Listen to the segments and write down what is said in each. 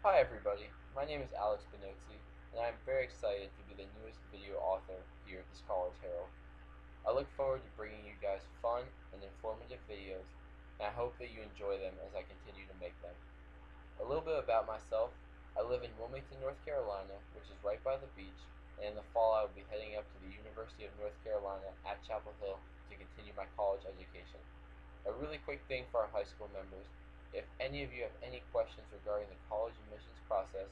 Hi everybody, my name is Banoczi, and I am very excited to be the newest video author here at this college Herald. I look forward to bringing you guys fun and informative videos, and I hope that you enjoy them as I continue to make them. A little bit about myself: I live in Wilmington, North Carolina, which is right by the beach, and in the fall I will be heading up to the University of North Carolina at Chapel Hill to continue my college education. A really quick thing for our high school members: if any of you have any questions regarding the college admissions process,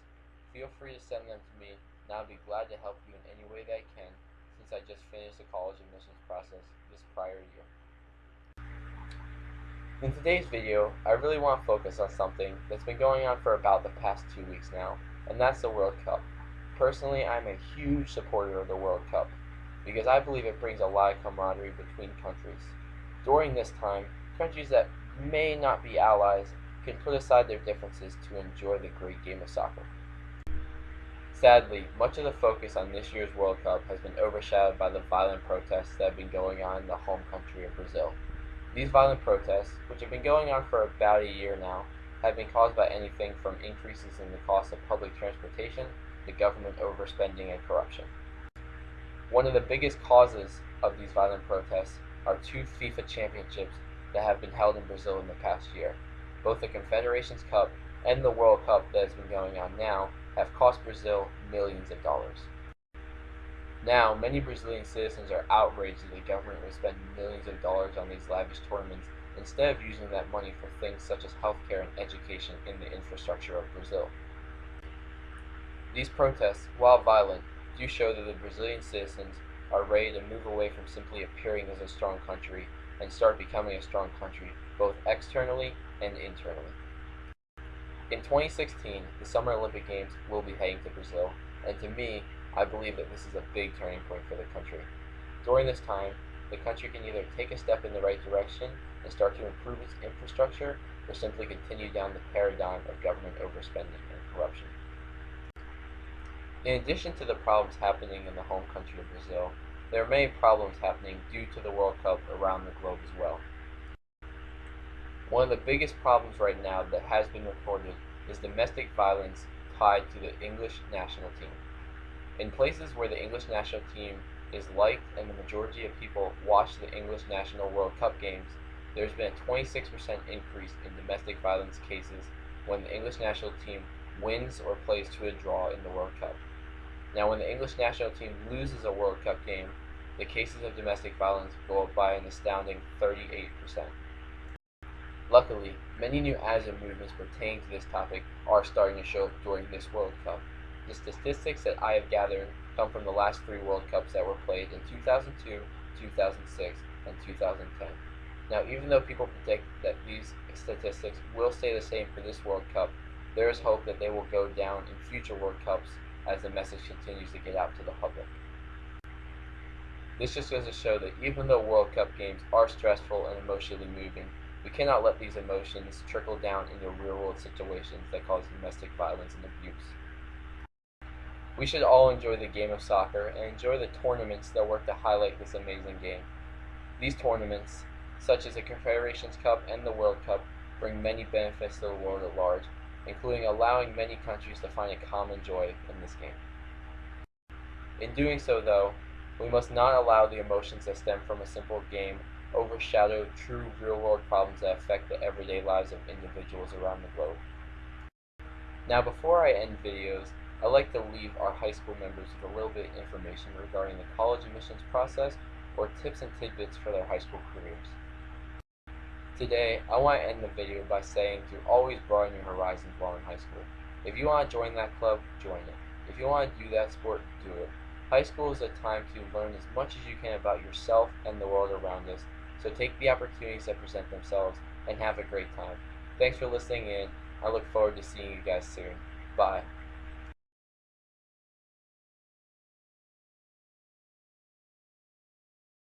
feel free to send them to me, and I'll be glad to help you in any way that I can, since I just finished the college admissions process this prior year. In today's video, I really want to focus on something that's been going on for about the past 2 weeks now, and that's the World Cup. Personally, I'm a huge supporter of the World Cup, because I believe it brings a lot of camaraderie between countries. During this time, countries that may not be allies can put aside their differences to enjoy the great game of soccer. Sadly, much of the focus on this year's World Cup has been overshadowed by the violent protests that have been going on in the home country of Brazil. These violent protests, which have been going on for about a year now, have been caused by anything from increases in the cost of public transportation to government overspending and corruption. One of the biggest causes of these violent protests are two FIFA championships that have been held in Brazil in the past year. Both the Confederations Cup and the World Cup that has been going on now have cost Brazil millions of dollars. Now, many Brazilian citizens are outraged that the government would spend millions of dollars on these lavish tournaments instead of using that money for things such as healthcare and education in the infrastructure of Brazil. These protests, while violent, do show that the Brazilian citizens are ready to move away from simply appearing as a strong country and start becoming a strong country, both externally and internally. In 2016, the Summer Olympic Games will be heading to Brazil, and to me, I believe that this is a big turning point for the country. During this time, the country can either take a step in the right direction and start to improve its infrastructure, or simply continue down the paradigm of government overspending and corruption. In addition to the problems happening in the home country of Brazil, there are many problems happening due to the World Cup around the globe as well. One of the biggest problems right now that has been reported is domestic violence tied to the English national team. In places where the English national team is liked and the majority of people watch the English national World Cup games, there's been a 26% increase in domestic violence cases when the English national team wins or plays to a draw in the World Cup. Now, when the English national team loses a World Cup game, the cases of domestic violence go up by an astounding 38%. Luckily, many new ads and movements pertaining to this topic are starting to show up during this World Cup. The statistics that I have gathered come from the last 3 World Cups that were played in 2002, 2006, and 2010. Now, even though people predict that these statistics will stay the same for this World Cup, there is hope that they will go down in future World Cups as the message continues to get out to the public. This just goes to show that even though World Cup games are stressful and emotionally moving, we cannot let these emotions trickle down into real-world situations that cause domestic violence and abuse. We should all enjoy the game of soccer and enjoy the tournaments that work to highlight this amazing game. These tournaments, such as the Confederations Cup and the World Cup, bring many benefits to the world at large, including allowing many countries to find a common joy in this game. In doing so, though, we must not allow the emotions that stem from a simple game overshadow true real-world problems that affect the everyday lives of individuals around the globe. Now, before I end videos, I'd like to leave our high school members with a little bit of information regarding the college admissions process or tips and tidbits for their high school careers. Today, I want to end the video by saying to always broaden your horizons while in high school. If you want to join that club, join it. If you want to do that sport, do it. High school is a time to learn as much as you can about yourself and the world around us, so take the opportunities that present themselves and have a great time. Thanks for listening in. I look forward to seeing you guys soon. Bye.